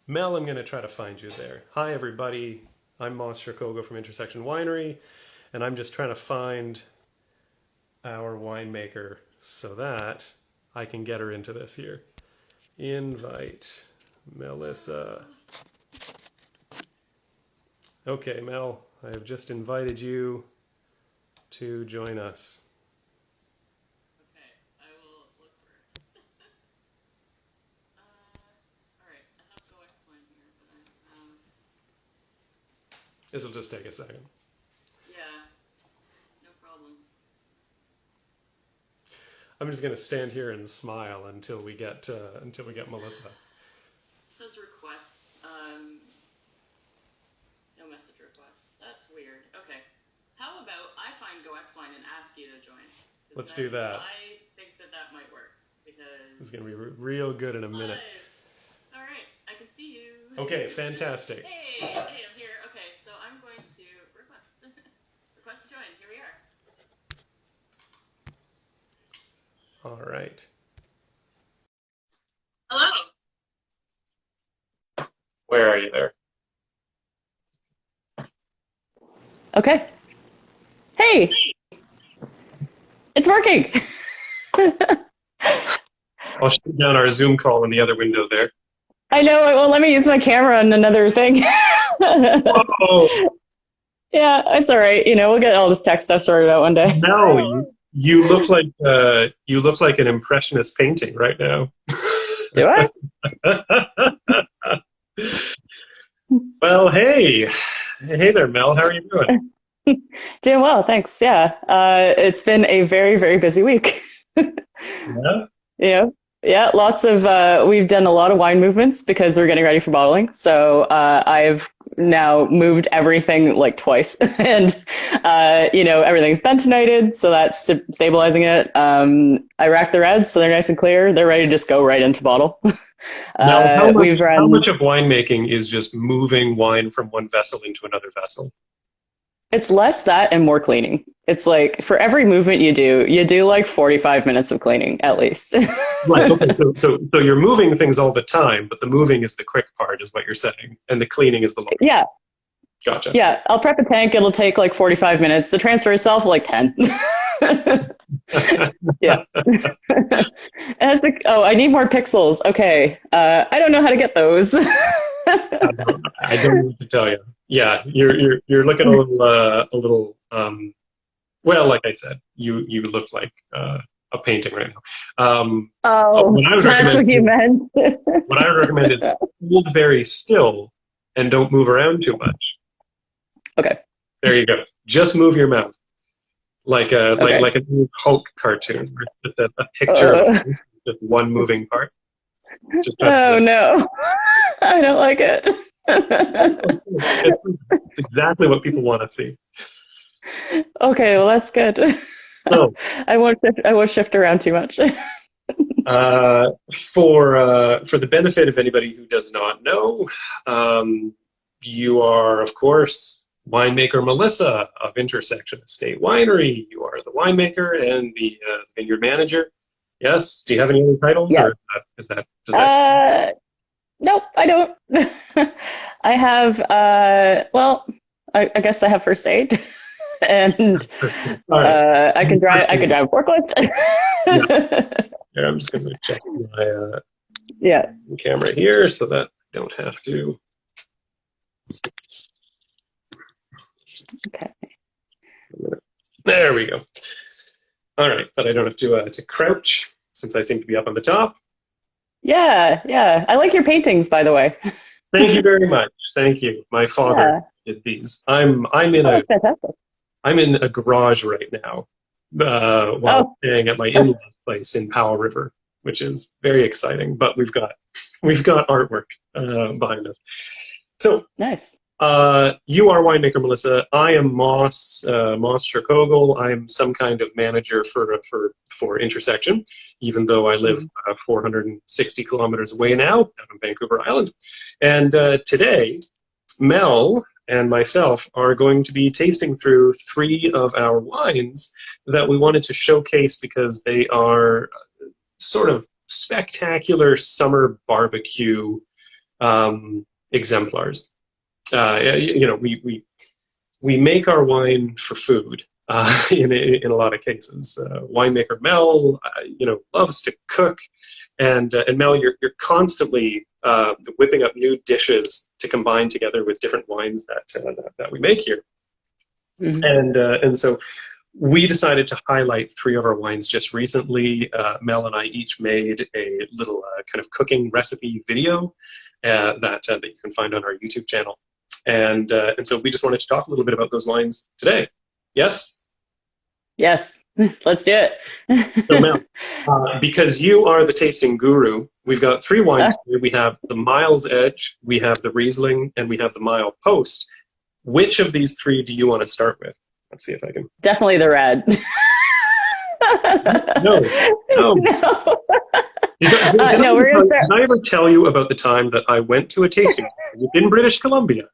Mel, I'm going to try to find you there. Hi, everybody. I'm Moss Shirkogo from Intersection Winery, and I'm just trying to find our winemaker so that I can get her into this here. Invite Melissa. Okay, Mel, I have just invited you to join us. Okay, I will look for it. Alright, I have Go X Wine here, but I have. This will just take a second. Yeah, no problem. I'm just going to stand here and smile until we get Melissa. It says requests, no message requests. That's weird. Okay. How about I find Go X Wine and ask you to join? Let's do that. I think that might work because. This is going to be real good in a minute. Alright, I can see you. Okay, fantastic. Hey, I'm here. Okay, so I'm going to request. Request to join. Here we are. All right. Hello. Where are you there? Okay. Hey, it's working. I'll shut down our Zoom call in the other window there. I know it won't let me use my camera on another thing. Oh Yeah, it's all right. We'll get all this tech stuff sorted out one day. no, you look like an impressionist painting right now. Do I? Well, hey there, Mel. How are you doing? Doing well, thanks. Yeah, it's been a very, very busy week. Yeah. Yeah, yeah, lots of we've done a lot of wine movements because we're getting ready for bottling. So I've now moved everything like twice, and everything's bentonited, so that's stabilizing it. I racked the reds, so they're nice and clear. They're ready to just go right into bottle. Now, We've how run. much of winemaking is just moving wine from one vessel into another vessel? It's less that and more cleaning. It's like for every movement you do like 45 minutes of cleaning at least. Right. Okay. So you're moving things all the time, but the moving is the quick part, is what you're saying, and the cleaning is the long. Yeah, Gotcha. yeah. I'll prep a tank. It'll take like 45 minutes. The transfer itself, like 10. Yeah. I need more pixels. Okay. I don't know how to get those. I don't know what to tell you. Yeah, you're looking a little well, like I said, you look like a painting right now. Oh, What I would that's what recommend you meant. what I would recommend is hold very still and don't move around too much. Okay. There you go. Just move your mouth like a Okay. like a new Hulk cartoon, just a picture of just one moving part. Just Oh no, I don't like it. it's exactly what people want to see. Okay, well that's good. So, I won't shift around too much. uh, for the benefit of anybody who does not know, you are, of course, winemaker Melissa of Intersection Estate Winery. You are the winemaker and the vineyard manager. Yes. Do you have any other titles, Yeah. or does that? Nope, I don't. I have I guess I have first aid, and All right. I can drive. I can drive a forklift. Yeah, I'm just going to check my Yeah. camera here so that I don't have to. Okay. There we go. All right, but I don't have to crouch since I seem to be up on the top. Yeah, yeah. I like your paintings, by the way. Thank you very much. Thank you. My father Yeah. did these. I'm Fantastic. in a garage right now, while Oh, staying at my in-law place in Powell River, which is very exciting. But we've got artwork behind us. So nice. you are winemaker Melissa. I am Moss Sherkogel. I'm some kind of manager for Intersection, even though I live 460 kilometers away now, out on Vancouver Island. And today, Mel and myself are going to be tasting through 3 of our wines that we wanted to showcase because they are sort of spectacular summer barbecue exemplars. We make our wine for food. In a lot of cases, winemaker Mel, loves to cook, and Mel, you're constantly whipping up new dishes to combine together with different wines that we make here. Mm-hmm. And so we decided to highlight 3 of our wines just recently. Mel and I each made a little kind of cooking recipe video that you can find on our YouTube channel. And so we just wanted to talk a little bit about those wines today. Yes? Yes, let's do it. So Mel, because you are the tasting guru, we've got 3 wines here. We have the Miles Edge, we have the Riesling, and we have the Mile Post. Which of these 3 do you want to start with? Let's see if I can. Definitely the red. No. Did I ever tell you about the time that I went to a tasting in British Columbia,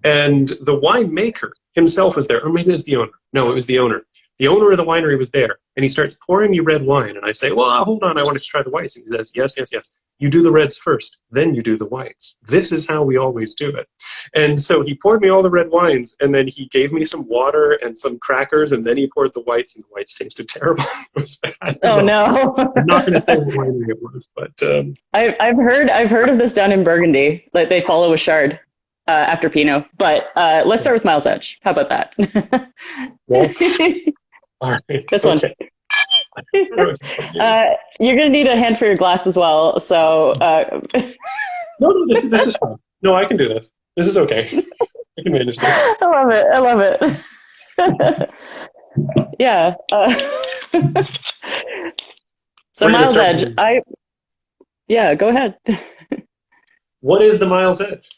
and the winemaker himself was there, or maybe it was the owner. No, it was the owner. The owner of the winery was there, and he starts pouring me red wine, and I say, well, hold on, I want to try the whites. And he says, yes. You do the reds first, then you do the whites. This is how we always do it. And so he poured me all the red wines, and then he gave me some water and some crackers, and then he poured the whites, and the whites tasted terrible. It was bad. No. I'm not going to say what winery it was, but... I've heard of this down in Burgundy. Like, they follow a Chard after Pinot. But let's start with Miles Edge. How about that? Well, all right. This one. Okay. You're going to need a hand for your glass as well. So. No, this is fine. No, I can do this. This is okay. I can manage this. I love it. Yeah. So Miles Edge. Yeah, go ahead. What is the Miles Edge?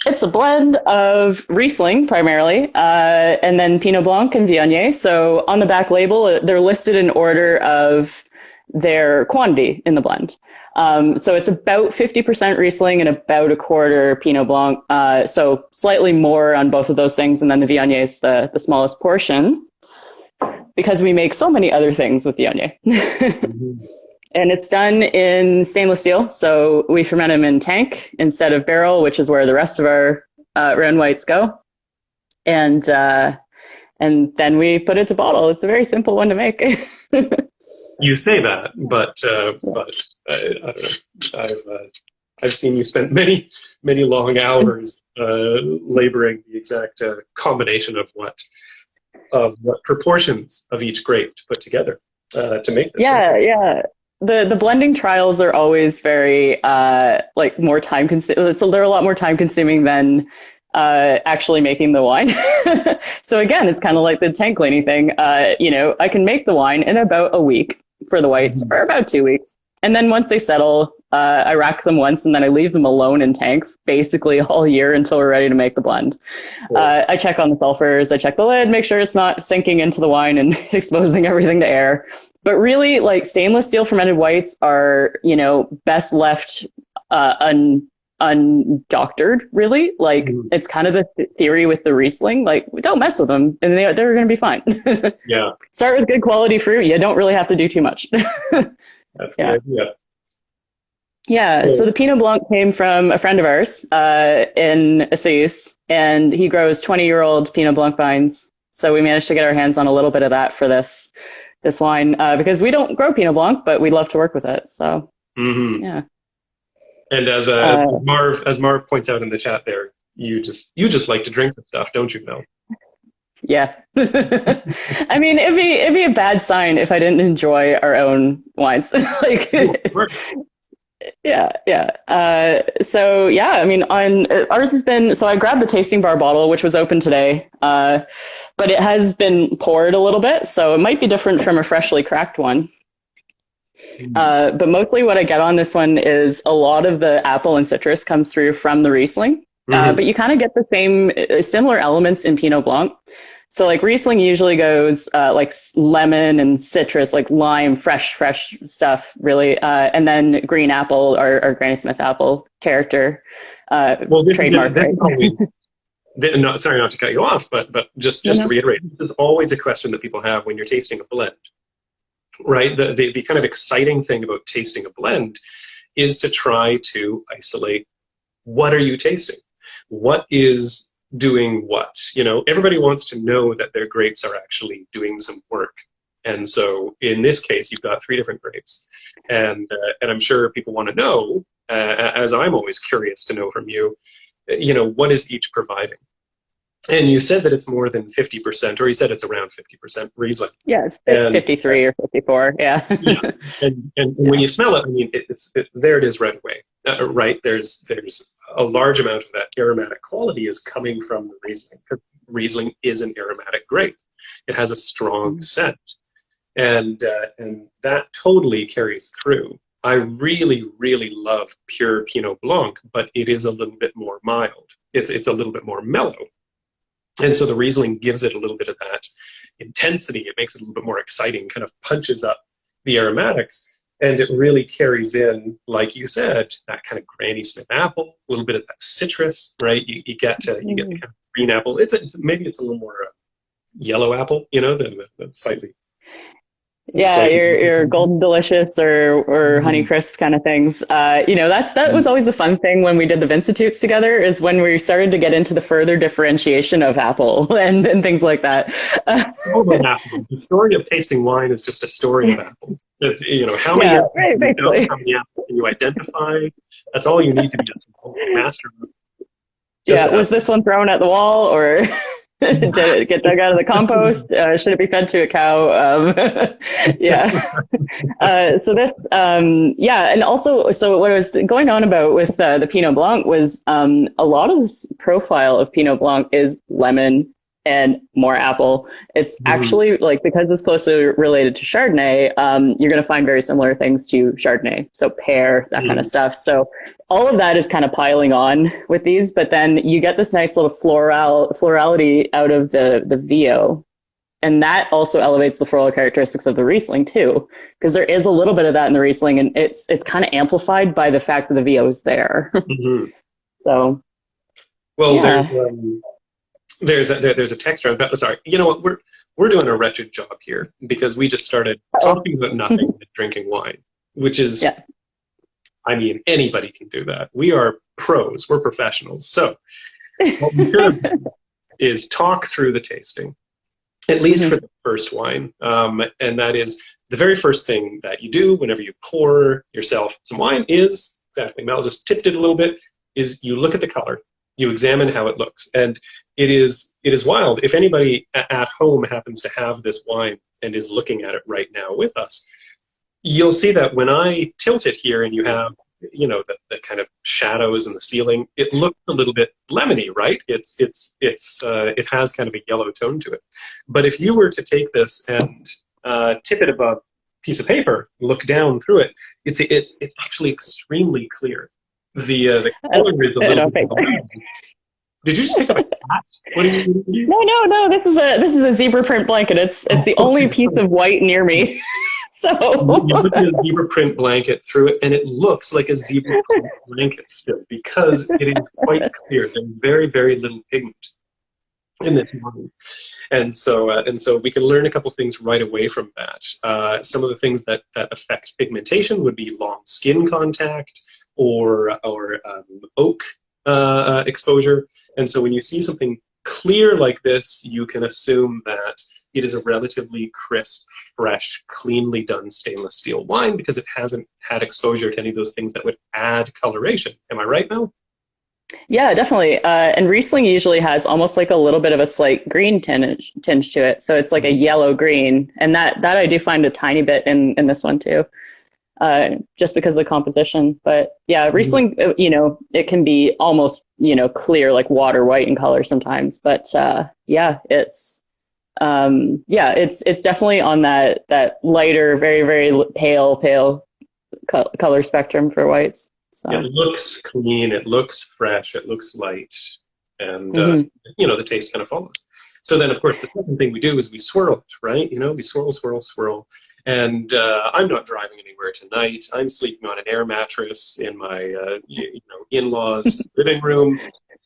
It's a blend of Riesling primarily, and then Pinot Blanc and Viognier. So on the back label, they're listed in order of their quantity in the blend. So it's about 50% Riesling and about a quarter Pinot Blanc. So slightly more on both of those things. And then the Viognier is the smallest portion because we make so many other things with Viognier. Mm-hmm. And it's done in stainless steel. So we ferment them in tank instead of barrel, which is where the rest of our round whites go. And then we put it to bottle. It's a very simple one to make. You say that, but I don't know. I've seen you spend many long hours laboring the exact combination of what proportions of each grape to put together to make this. Yeah. The blending trials are always very more time consuming. So they're a lot more time consuming than actually making the wine. So again, it's kind of like the tank cleaning thing. I can make the wine in about a week for the whites, or about 2 weeks. And then once they settle, I rack them once, and then I leave them alone in tank basically all year until we're ready to make the blend. Cool. I check on the sulfurs, I check the lid, make sure it's not sinking into the wine and exposing everything to air. But really, like, stainless steel fermented whites are, best left undoctored, really. Like, it's kind of the theory with the Riesling. Like, don't mess with them, and they're going to be fine. Yeah. Start with good quality fruit. You don't really have to do too much. That's the idea. Yeah, so the Pinot Blanc came from a friend of ours in Assis, and he grows 20-year-old Pinot Blanc vines. So we managed to get our hands on a little bit of that for this wine because we don't grow Pinot Blanc, but we'd love to work with it. So yeah. And as Marv points out in the chat there, you just like to drink the stuff, don't you, Mel? Yeah. I mean, it'd be a bad sign if I didn't enjoy our own wines. Yeah. So yeah, I mean, ours has been, so I grabbed the tasting bar bottle, which was open today, but it has been poured a little bit, so it might be different from a freshly cracked one. But mostly what I get on this one is a lot of the apple and citrus comes through from the Riesling, but you kind of get the similar elements in Pinot Blanc. So like Riesling usually goes like lemon and citrus, like lime, fresh stuff, really. And then green apple or Granny Smith apple character trademark. Sorry not to cut you off, but just to reiterate, this is always a question that people have when you're tasting a blend, right? The kind of exciting thing about tasting a blend is to try to isolate what are you tasting? What is doing what? You know, everybody wants to know that their grapes are actually doing some work. And so in this case, you've got 3 different grapes. And I'm sure people want to know, as I'm always curious to know from you, you know, what is each providing? And you said that it's more than 50%, or you said it's around 50% Riesling. Yeah, it's 53 or 54. Yeah. Yeah. And when you smell it, I mean, there it is right away, right? There's a large amount of that aromatic quality is coming from the Riesling. Riesling is an aromatic grape. It has a strong scent, and that totally carries through. I really, really love pure Pinot Blanc, but it is a little bit more mild. It's a little bit more mellow. And so the Riesling gives it a little bit of that intensity. It makes it a little bit more exciting, kind of punches up the aromatics, and it really carries in, like you said, that kind of Granny Smith apple, a little bit of that citrus, right? You get the kind of green apple. Maybe it's a little more yellow apple, you know, than slightly. Yeah, your golden delicious or Honeycrisp kind of things. You know, that was always the fun thing when we did the Vinstitutes together, is when we started to get into the further differentiation of apple and things like that. The story of tasting wine is just a story of apples. You know, how many apples how many apples can you identify? That's all you need to be just master. Was this one thrown at the wall, or did it get dug out of the compost? Should it be fed to a cow? So this, and also, so what I was going on about with the Pinot Blanc was a lot of this profile of Pinot Blanc is lemon and more apple. It's actually, like, because it's closely related to Chardonnay, you're going to find very similar things to Chardonnay. So pear, that kind of stuff. So all of that is kind of piling on with these, but then you get this nice little florality out of the VO. And that also elevates the floral characteristics of the Riesling too, because there is a little bit of that in the Riesling, and it's kind of amplified by the fact that the VO is there. So, well, yeah. There's a text around. Sorry, you know what? We're doing a wretched job here because we just started talking about nothing but drinking wine, which is, I mean, anybody can do that. We are pros. We're professionals. So what we should do is talk through the tasting, at least for the first wine, and that is the very first thing that you do whenever you pour yourself some wine is, exactly, Mel just tipped it a little bit, is you look at the color, you examine how it looks, and it is wild. If anybody at home happens to have this wine and is looking at it right now with us, you'll see that when I tilt it here and you have, you know, the kind of shadows in the ceiling, it looks a little bit lemony, right? It has kind of a yellow tone to it. But if you were to take this and tip it above a piece of paper, look down through it, it's actually extremely clear. The color is a little bit. Did you just pick up a cat? What are you doing? No. This is a zebra print blanket. It's the only piece of white near me. So you look at a zebra print blanket through it, and it looks like a zebra print blanket still, because it is quite clear. There's very, very little pigment in this wine. And so we can learn a couple things right away from that. Some of the things that affect pigmentation would be long skin contact or oak exposure. And so when you see something clear like this, you can assume that it is a relatively crisp, fresh, cleanly done stainless steel wine because it hasn't had exposure to any of those things that would add coloration. Am I right, Mel? Yeah, definitely. And Riesling usually has almost like a little bit of a slight green tinge to it. So it's like a yellow green. And that I do find a tiny bit in this one too. Just because of the composition. But yeah, Riesling, you know, it can be almost, you know, clear, like water white in color sometimes. But it's definitely on that lighter, very, very pale color spectrum for whites. So. It looks clean, it looks fresh, it looks light, and you know, the taste kind of follows. So then, of course, the second thing we do is we swirl it, right? You know, we swirl. And I'm not driving anywhere tonight. I'm sleeping on an air mattress in my in-laws' living room.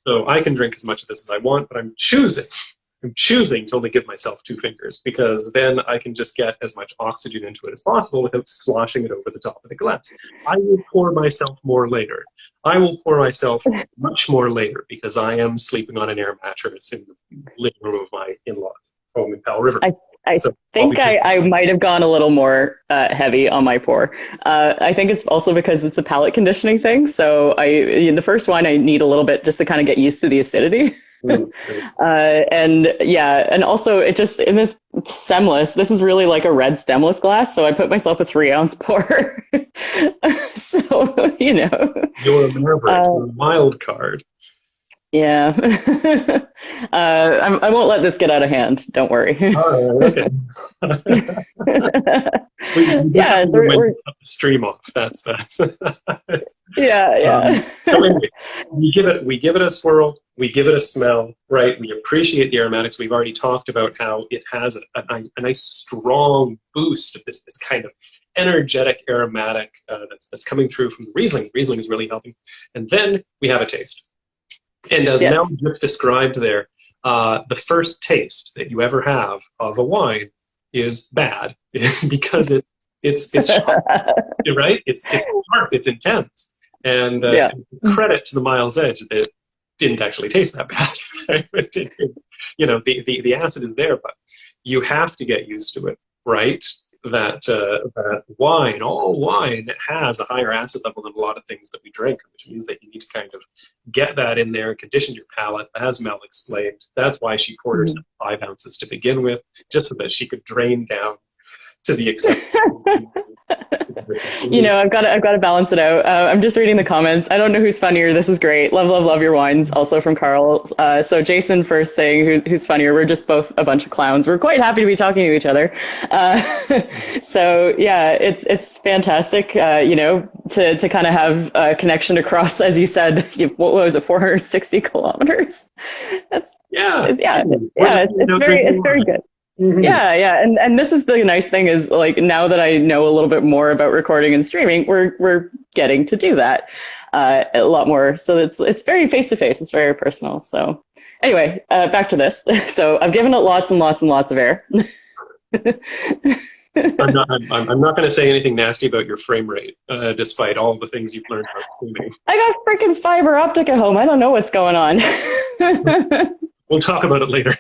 So I can drink as much of this as I want, but I'm choosing I'm choosing to only give myself 2 fingers, because then I can just get as much oxygen into it as possible without sloshing it over the top of the glass. I will pour myself more later. I will pour myself much more later, because I am sleeping on an air mattress in the living room of my in-laws home in Powell River. I think I might have gone a little more heavy on my pour. I think it's also because it's a palate conditioning thing. So in the first wine, I need a little bit just to kind of get used to the acidity. And also it just, in this stemless, this is really like a red stemless glass. So I put myself a 3-ounce pour. So, You're a maverick, wild card. Yeah. I won't let this get out of hand. Don't worry. Oh, okay. we're stream off. That's yeah. So anyway, we give it a swirl. We give it a smell. Right. We appreciate the aromatics. We've already talked about how it has a nice strong boost of this kind of energetic aromatic that's coming through from the Riesling. Riesling is really helping. And then we have a taste. And as Mel just described there, the first taste that you ever have of a wine is bad because it's sharp, right? It's sharp, it's intense, and credit to the Miles Edge that it didn't actually taste that bad. Right? The acid is there, but you have to get used to it, right? That wine, all wine has a higher acid level than a lot of things that we drink, which means that you need to kind of get that in there, condition your palate, as Mel explained. That's why she poured herself 5 ounces to begin with, just so that she could drain down to the extent. I've got to balance it out. I'm just reading the comments. I don't know who's funnier. This is great. Love your wines. Also from Carl. So Jason first saying who's funnier. We're just both a bunch of clowns. We're quite happy to be talking to each other. So yeah, it's fantastic. To kind of have a connection across, as you said, what was it, 460 kilometers? That's it's very good. Mm-hmm. Yeah. And this is the nice thing is, like, now that I know a little bit more about recording and streaming, we're getting to do that a lot more. So it's very face to face. It's very personal. So anyway, back to this. So I've given it lots and lots and lots of air. I'm not going to say anything nasty about your frame rate, despite all the things you've learned about streaming. I got freaking fiber optic at home. I don't know what's going on. We'll talk about it later.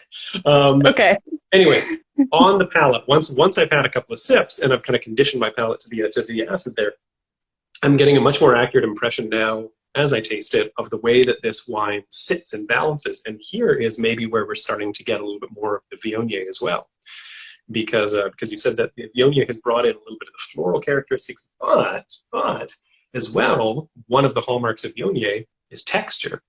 Okay. Anyway, on the palate, once I've had a couple of sips and I've kind of conditioned my palate to the acid there, I'm getting a much more accurate impression now as I taste it of the way that this wine sits and balances. And here is maybe where we're starting to get a little bit more of the Viognier as well. Because you said that the Viognier has brought in a little bit of the floral characteristics, but as well, one of the hallmarks of Viognier is texture.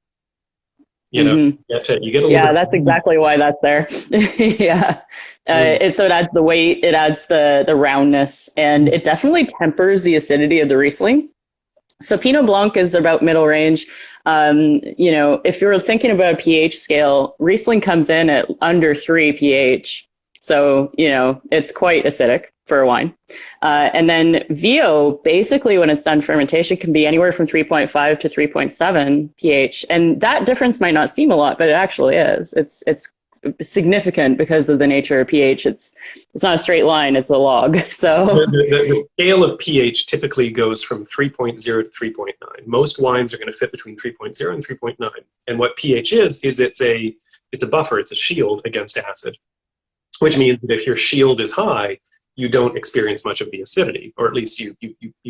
You get a little bit. That's exactly why that's there. Yeah. So it adds the weight, it adds the roundness, and it definitely tempers the acidity of the Riesling. So Pinot Blanc is about middle range. If you're thinking about a pH scale, Riesling comes in at under 3 pH. So, it's quite acidic for a wine. And then VO, basically when it's done fermentation, can be anywhere from 3.5 to 3.7 pH. And that difference might not seem a lot, but it actually is. It's significant because of the nature of pH. It's not a straight line, it's a log. So the scale of pH typically goes from 3.0 to 3.9. Most wines are going to fit between 3.0 and 3.9. And what pH is it's a buffer, it's a shield against acid, which means that if your shield is high, you don't experience much of the acidity, or at least you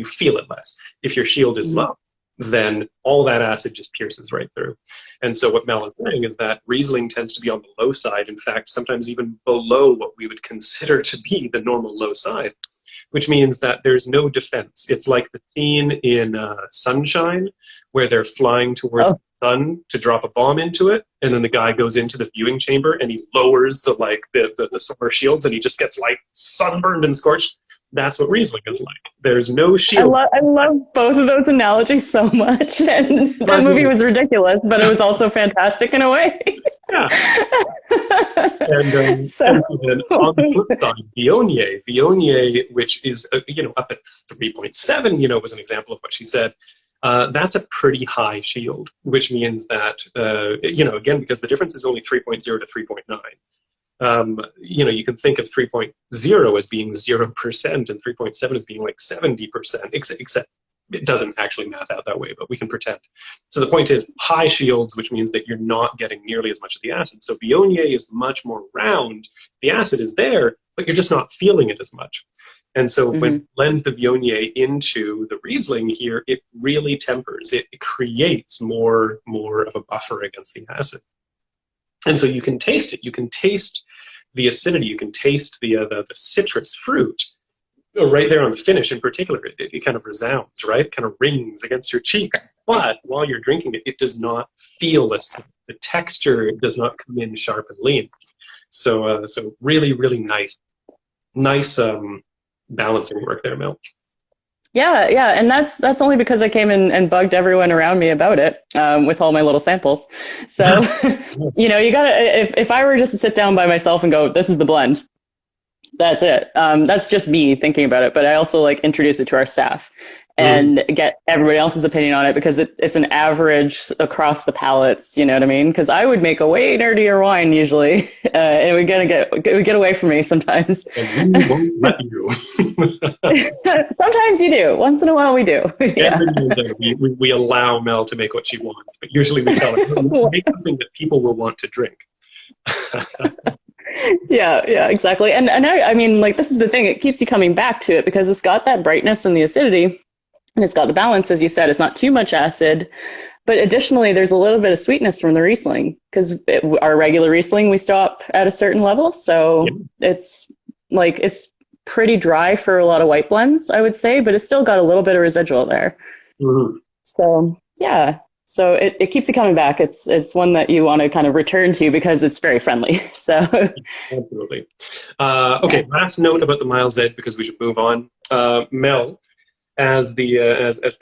feel it less. If your shield is low, then all that acid just pierces right through. And so what Mel is saying is that Riesling tends to be on the low side, in fact, sometimes even below what we would consider to be the normal low side, which means that there's no defense. It's like the scene in Sunshine, where they're flying towards the sun to drop a bomb into it, and then the guy goes into the viewing chamber and he lowers the solar shields, and he just gets like sunburned and scorched. That's what Riesling is like. There's no shield. I love both of those analogies so much, and that movie was ridiculous, but it was also fantastic in a way. Yeah. And then on the flip side, Viognier, which is up at 3.7, was an example of what she said. that's a pretty high shield, which means that, again, because the difference is only 3.0 to 3.9, you can think of 3.0 as being 0% and 3.7 as being like 70%, except it doesn't actually math out that way, but we can pretend. So the point is high shields, which means that you're not getting nearly as much of the acid. So Viognier is much more round. The acid is there, but you're just not feeling it as much. And so when you blend the Viognier into the Riesling here, it really tempers. It creates more of a buffer against the acid. And so you can taste it. You can taste the acidity. You can taste the citrus fruit right there on the finish in particular. It kind of resounds, right? It kind of rings against your cheek. But while you're drinking it, it does not feel acidic. The texture does not come in sharp and lean. So really, really nice balancing work there, Mel. Yeah, and that's only because I came in and bugged everyone around me about it with all my little samples. So, you gotta, if I were just to sit down by myself and go, this is the blend, that's it. That's just me thinking about it, but I also introduce it to our staff and get everybody else's opinion on it because it's an average across the palates, you know what I mean? Because I would make a way nerdier wine usually, and it would get away from me sometimes. And we won't let you. Sometimes you do. Once in a while we do. Yeah. We allow Mel to make what she wants, but usually we tell her, make something that people will want to drink. Yeah, exactly. And I mean, this is the thing, it keeps you coming back to it because it's got that brightness and the acidity, and it's got the balance, as you said. It's not too much acid, but additionally, there's a little bit of sweetness from the Riesling because our regular Riesling, we stop at a certain level. So it's pretty dry for a lot of white blends, I would say, but it's still got a little bit of residual there. So, yeah. So it keeps you coming back. It's one that you want to kind of return to because it's very friendly. So absolutely. Okay, last note about the Miles Edge because we should move on. Mel, as the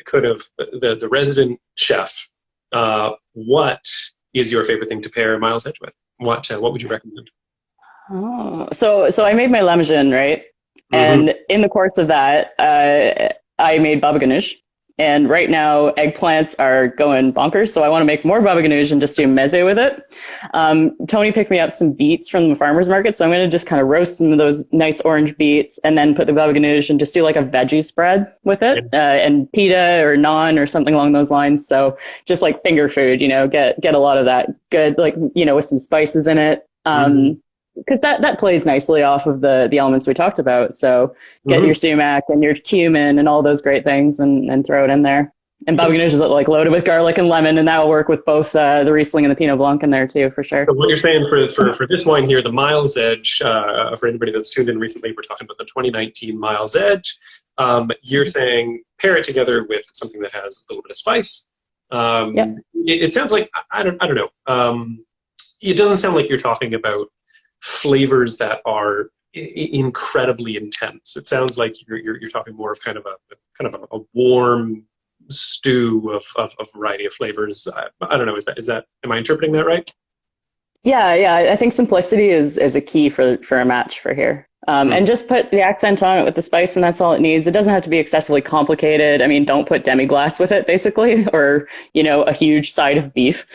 kind of the resident chef, what is your favorite thing to pair Miles Edge with? What would you recommend? Oh, so I made my lamajin, right? And in the course of that, I made baba ganoush. And right now, eggplants are going bonkers, so I want to make more baba ganoush and just do meze with it. Tony picked me up some beets from the farmer's market, so I'm going to just kind of roast some of those nice orange beets and then put the baba ganoush and just do a veggie spread with it, and pita or naan or something along those lines. So just finger food, get a lot of that good, with some spices in it. Because that plays nicely off of the elements we talked about. So get your sumac and your cumin and all those great things and throw it in there. And baba ganoush is loaded with garlic and lemon, and that will work with both the Riesling and the Pinot Blanc in there too, for sure. So what you're saying for this wine here, the Miles Edge, for anybody that's tuned in recently, we're talking about the 2019 Miles Edge. You're saying pair it together with something that has a little bit of spice. It sounds like, I don't know. It doesn't sound like you're talking about flavors that are incredibly intense. It sounds like you're talking more of kind of a warm stew of a variety of flavors. I don't know. Is that am I interpreting that right? Yeah. I think simplicity is a key for a match for here. And just put the accent on it with the spice, and that's all it needs. It doesn't have to be excessively complicated. I mean, don't put demi-glace with it, basically, or, a huge side of beef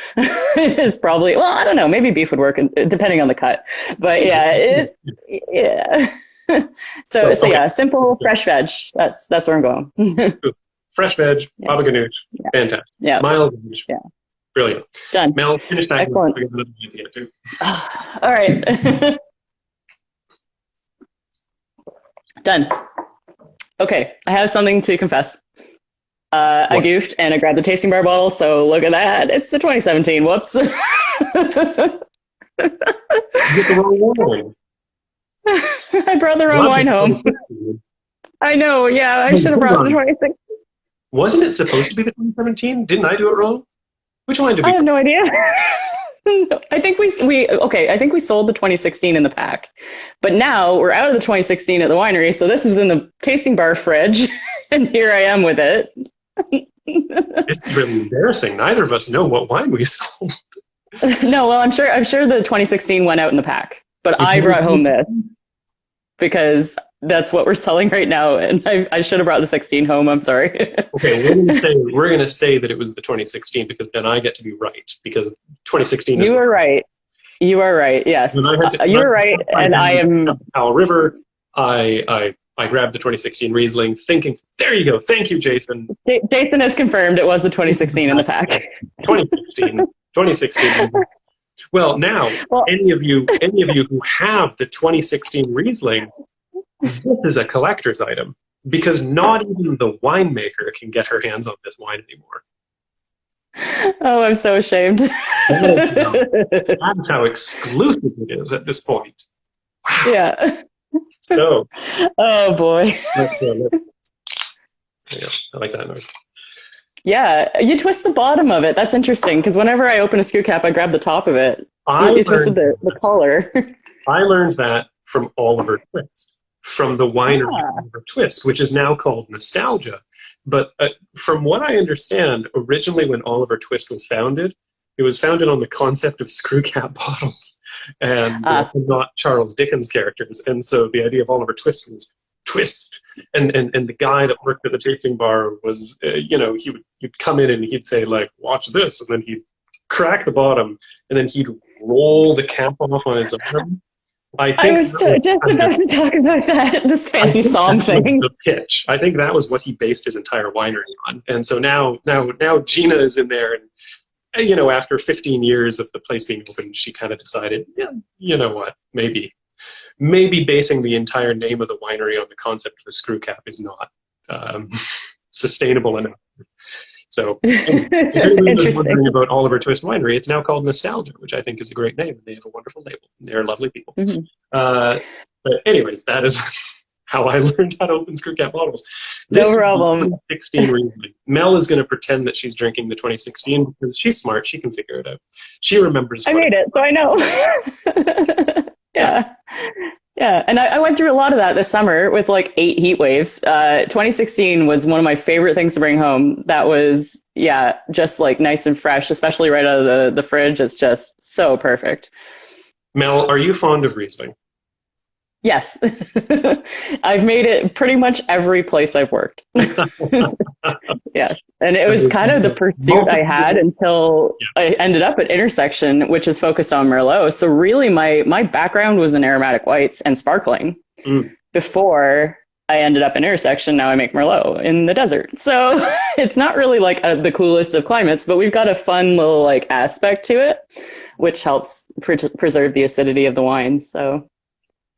is probably, well, I don't know, maybe beef would work depending on the cut. But yeah, So yeah, simple, fresh veg. That's where I'm going. Fresh veg, baba ganoush, fantastic. Yeah. Miles, brilliant. Done. Mel, finish that. Excellent. All right. Done. Okay, I have something to confess. I goofed and I grabbed the tasting bar bottle, so look at that. It's the 2017. Whoops. You get the wrong wine. I brought the wrong wine home. I know, yeah, I should have brought the 2016. Wasn't it supposed to be the 2017? Didn't I do it wrong? Which wine did we? I have no idea. I think we sold the 2016 in the pack, but now we're out of the 2016 at the winery. So this is in the tasting bar fridge, and here I am with it. It's really embarrassing. Neither of us know what wine we sold. No, well, I'm sure the 2016 went out in the pack, but I brought home this because that's what we're selling right now. And I should have brought the 16 home. I'm sorry. Okay, we're gonna say that it was the 2016 because then I get to be right because 2016 is. You are right. You are right. Yes, you are right. And I am Powell River. I grabbed the 2016 Riesling, thinking, there you go. Thank you, Jason. Jason has confirmed it was the 2016 in the pack. 2016. Well, now any of you who have the 2016 Riesling, this is a collector's item because not even the winemaker can get her hands on this wine anymore. Oh, I'm so ashamed. That's how exclusive it is at this point. Wow. Yeah. So. Oh boy. Yeah, I like that noise. Yeah, you twist the bottom of it. That's interesting because whenever I open a screw cap, I grab the top of it. You twisted the collar. I learned that from Oliver Twist, from the winery Oliver Twist, which is now called Nostalgia. But from what I understand, originally when Oliver Twist was founded, it was founded on the concept of screw cap bottles and not Charles Dickens characters. And so the idea of Oliver Twist was twist. And the guy that worked at the tasting bar was, he'd come in and he'd say, like, watch this. And then he'd crack the bottom and then he'd roll the cap off on his arm. I was just about to talk about that, this fancy psalm thing. The pitch. I think that was what he based his entire winery on. And so now Gina is in there and, after 15 years of the place being open, she kind of decided, yeah, you know what, maybe basing the entire name of the winery on the concept of a screw cap is not sustainable enough. So, wondering about Oliver Twist Winery, it's now called Nostalgia, which I think is a great name. They have a wonderful label. They're lovely people. Mm-hmm. But anyways, that is how I learned how to open screw cap bottles. No problem. 2016 Riesling. Mel is going to pretend that she's drinking the 2016 because she's smart. She can figure it out. She remembers. I made it, so I know. Yeah. Yeah, and I went through a lot of that this summer with like 8 heat waves. 2016 was one of my favorite things to bring home. That was, just like nice and fresh, especially right out of the fridge. It's just so perfect. Mel, are you fond of Riesling? Yes. I've made it pretty much every place I've worked. Yes. And it was kind of the pursuit I had until I ended up at Intersection, which is focused on Merlot. So really my background was in aromatic whites and sparkling before I ended up in Intersection. Now I make Merlot in the desert. So it's not really like the coolest of climates, but we've got a fun little like aspect to it, which helps preserve the acidity of the wine. So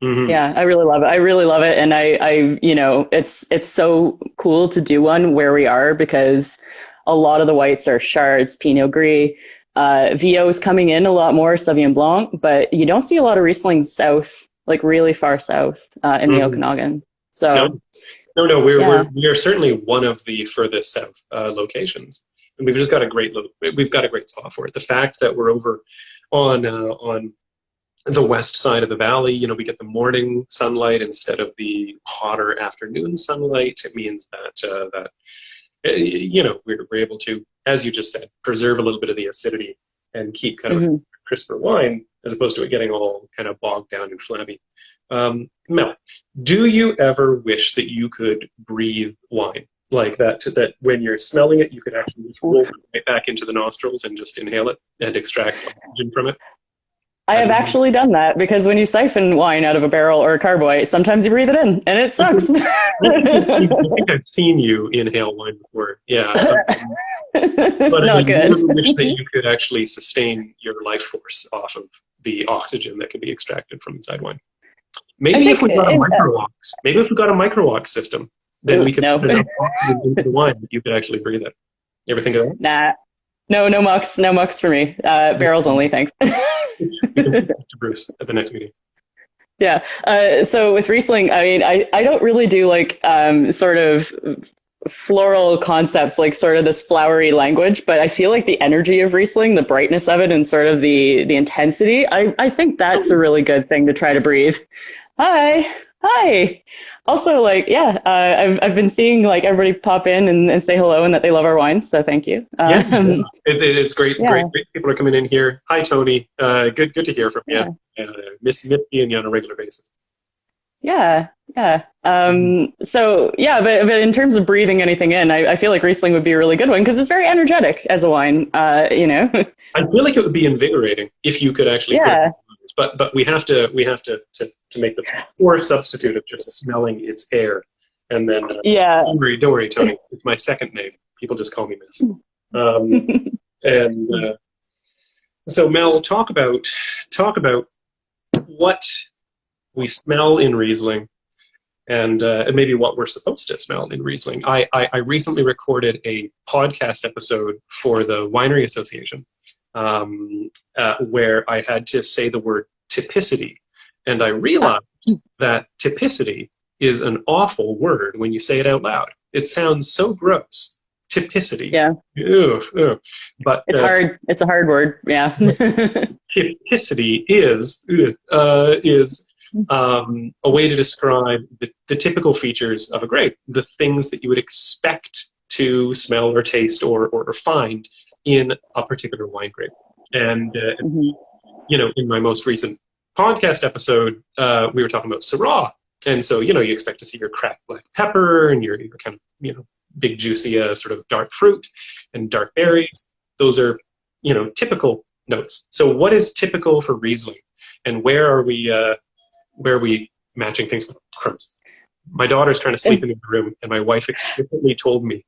yeah, I really love it. And I it's so cool to do one where we are because a lot of the whites are Chards, Pinot Gris, VO is coming in a lot more, Sauvignon Blanc, but you don't see a lot of Riesling south, like really far south in the Okanagan. So no, we are certainly one of the furthest south locations, and we've just got a great spot for it. The fact that we're over on the west side of the valley, we get the morning sunlight instead of the hotter afternoon sunlight. It means that we're able to, as you just said, preserve a little bit of the acidity and keep kind of a crisper wine as opposed to it getting all kind of bogged down and flabby. Mel, do you ever wish that you could breathe wine like that? That when you're smelling it, you could actually just roll it right back into the nostrils and just inhale it and extract oxygen from it? I have actually done that because when you siphon wine out of a barrel or a carboy, sometimes you breathe it in and it sucks. I think I've seen you inhale wine before. Yeah. But not good. I wish that you could actually sustain your life force off of the oxygen that can be extracted from inside wine. Maybe if we got a micro-ox system, then we could put enough oxygen into the wine that you could actually breathe it. You ever think of that? Nah. No mucks for me. Barrels only, thanks. We can talk to Bruce at the next meeting. Yeah. So with Riesling, I mean, I don't really do like sort of floral concepts, like sort of this flowery language, but I feel like the energy of Riesling, the brightness of it, and sort of the intensity, I think that's a really good thing to try to breathe. Hi. Also, like, I've been seeing like everybody pop in and say hello and that they love our wines, so thank you. It's great. Yeah. Great people are coming in here. Hi, Tony. Good to hear from you. Miss seeing you on a regular basis. Yeah, Yeah. Mhm. So yeah, but in terms of breathing anything in, I feel like Riesling would be a really good one because it's very energetic as a wine. I feel like it would be invigorating if you could actually put it in Yeah. words, but we have to make the poor substitute of just smelling its air, and then Yeah. don't worry, Tony. It's my second name. People just call me Miss. Um, and so Mel, talk about what we smell in Riesling and maybe what we're supposed to smell in Riesling. I recently recorded a podcast episode for the Winery Association where I had to say the word typicity. And I Ah, realized that typicity is an awful word when you say it out loud. It sounds so gross. Typicity. yeah. Ugh, ugh. But It's hard. It's a hard word. Yeah. typicity is a way to describe the typical features of a grape, the things that you would expect to smell or taste or find in a particular wine grape. And Mhm. in my most recent podcast episode, we were talking about Syrah, and so you expect to see your cracked black pepper and your kind of big juicy sort of dark fruit and dark berries. Those are typical notes. So what is typical for Riesling, and where are we matching things with crumbs? My daughter's trying to sleep in the room, and my wife explicitly told me,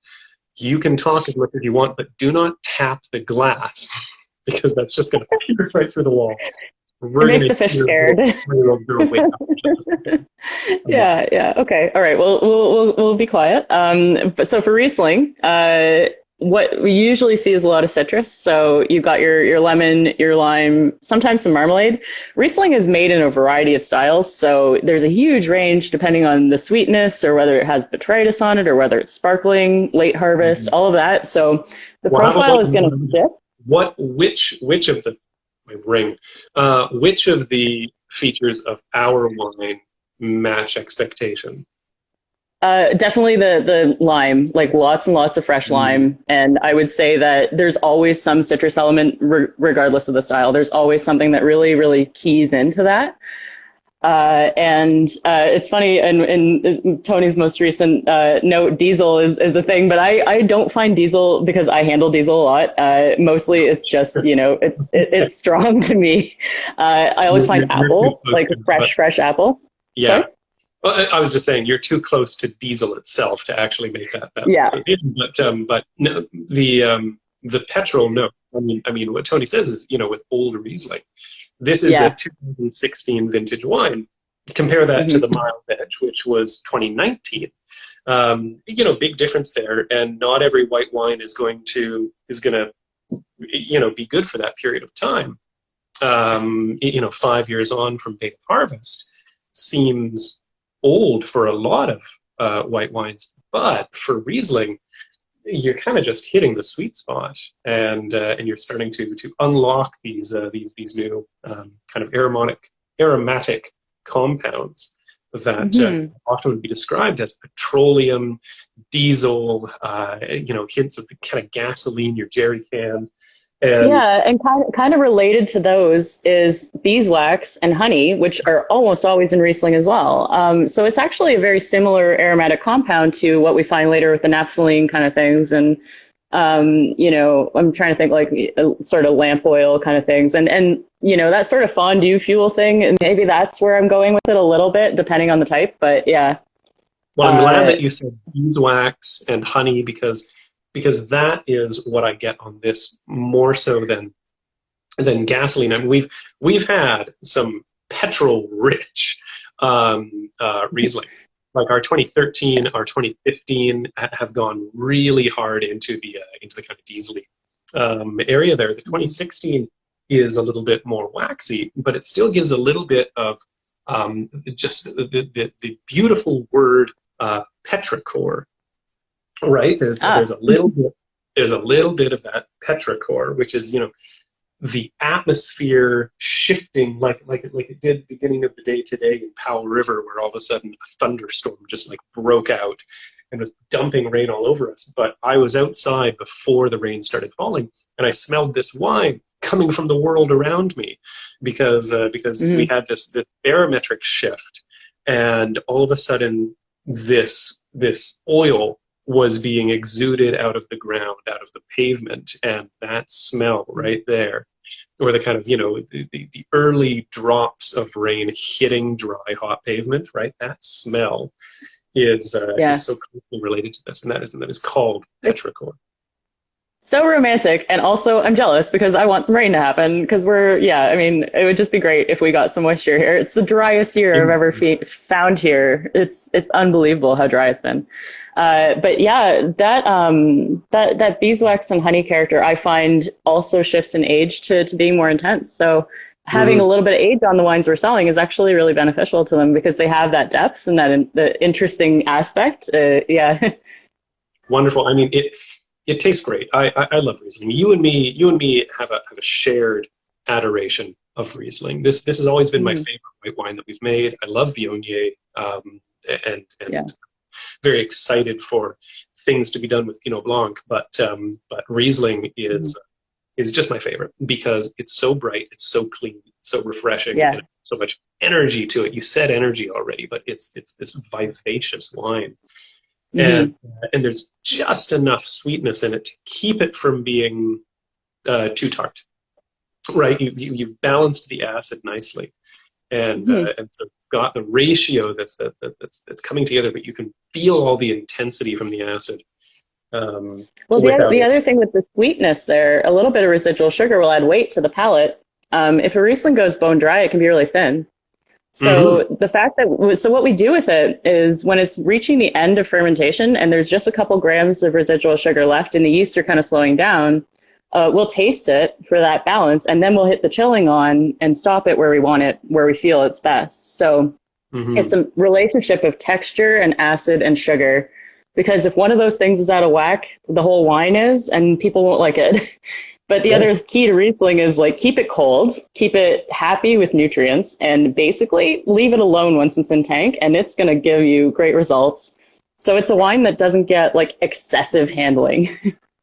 "You can talk as much as you want, but do not tap the glass because that's just going to pierce right through the wall. It We're going makes to the fish hear scared. your 4-year-old girl wake up." Yeah, yeah. Okay. All right. Well, we'll be quiet. But so for Riesling, what we usually see is a lot of citrus. So you've got your lemon, your lime, sometimes some marmalade. Riesling is made in a variety of styles, so there's a huge range depending on the sweetness or whether it has botrytis on it or whether it's sparkling, late harvest, all of that. So the Well, how profile about is going to shift. which of the my ring, which of the features of our wine match expectation? Definitely the lime, like lots and lots of fresh Mm. lime. And I would say that there's always some citrus element, regardless of the style. There's always something that really, really keys into that. And it's funny, in Tony's most recent note, diesel is a thing, but I don't find diesel because I handle diesel a lot. Mostly it's just, it's strong to me. I always find You're too apple, close like to it, but fresh apple. Sorry? yeah. Well, I was just saying you're too close to diesel itself to actually make that. Yeah. But no, the petrol, no. I mean, what Tony says is, with old Riesling, this is a Yeah. 2016 vintage wine. Compare that to Hmm. the Mild Edge, which was 2019. Big difference there, and not every white wine is going to be good for that period of time. 5 years on from date of harvest seems old for a lot of white wines, but for Riesling, you're kind of just hitting the sweet spot, and you're starting to unlock these new kind of aromatic compounds that Hmm. often would be described as petroleum, diesel, hints of the kind of gasoline, your jerry can, and Yeah, and kind of related to those is beeswax and honey, which are almost always in Riesling as well. So it's actually a very similar aromatic compound to what we find later with the naphthalene kind of things. And I'm trying to think like sort of lamp oil kind of things, and that sort of fondue fuel thing. And maybe that's where I'm going with it a little bit, depending on the type. But yeah, well, I'm glad uh, that you said beeswax and honey because that is what I get on this more so than gasoline. I mean, we've had some petrol rich Rieslings. Like our 2013, our 2015 have gone really hard into the kind of diesely area there. The 2016 is a little bit more waxy, but it still gives a little bit of just the beautiful word petrichor, right? There's ah, a little bit of that petrichor, which is the atmosphere shifting like it did beginning of the day today in Powell River, where all of a sudden a thunderstorm just like broke out and was dumping rain all over us. But I was outside before the rain started falling, and I smelled this wine coming from the world around me because we mhm. had this barometric shift, and all of a sudden this oil was being exuded out of the ground, out of the pavement, and that smell right there, or the kind of, the early drops of rain hitting dry, hot pavement, right? That smell is so closely related to this, and that is called petrichor. So romantic, and also I'm jealous because I want some rain to happen because it would just be great if we got some moisture here. It's the driest year I've ever found here. It's unbelievable how dry it's been. But yeah, that beeswax and honey character I find also shifts in age to being more intense. So having a little bit of age on the wines we're selling is actually really beneficial to them because they have that depth and that the interesting aspect. Wonderful. I mean, it tastes great. I love Riesling. You and me have a shared adoration of Riesling. This has always been my favorite white wine that we've made. I love Viognier, and very excited for things to be done with Pinot Blanc. But Riesling is just my favorite because it's so bright, it's so clean, it's so refreshing, and so much energy to it. You said energy already, but it's this vivacious wine. And there's just enough sweetness in it to keep it from being too tart, right? You've balanced the acid nicely, and so got the ratio that's coming together, but you can feel all the intensity from the acid. The other thing with the sweetness there, a little bit of residual sugar will add weight to the palate. If a Riesling goes bone dry, it can be really thin. So the fact that, so what we do with it is when it's reaching the end of fermentation and there's just a couple grams of residual sugar left and the yeast are kind of slowing down, we'll taste it for that balance and then we'll hit the chilling on and stop it where we want it, where we feel it's best. So it's a relationship of texture and acid and sugar, because if one of those things is out of whack, the whole wine is, and people won't like it. But the other key to Riesling is keep it cold, keep it happy with nutrients, and basically leave it alone once it's in tank, and it's going to give you great results. So it's a wine that doesn't get excessive handling.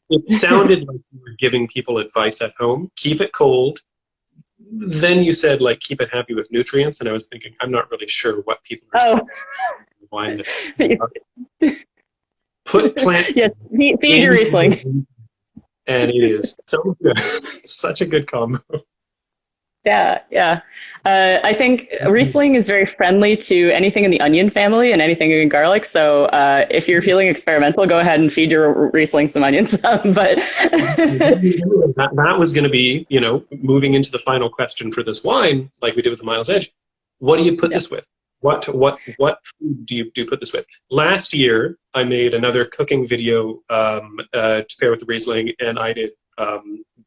It sounded like you were giving people advice at home. Keep it cold. Then you said keep it happy with nutrients, and I was thinking I'm not really sure what people are saying. Wine. Put plant. Yes, feed your Riesling. And it is so good. Such a good combo. Yeah. I think Riesling is very friendly to anything in the onion family and anything in garlic. So if you're feeling experimental, go ahead and feed your Riesling some onions. But that was going to be, moving into the final question for this wine, like we did with the Miles Edge. What do you put this with? What food do you put this with? Last year, I made another cooking video to pair with the Riesling, and I did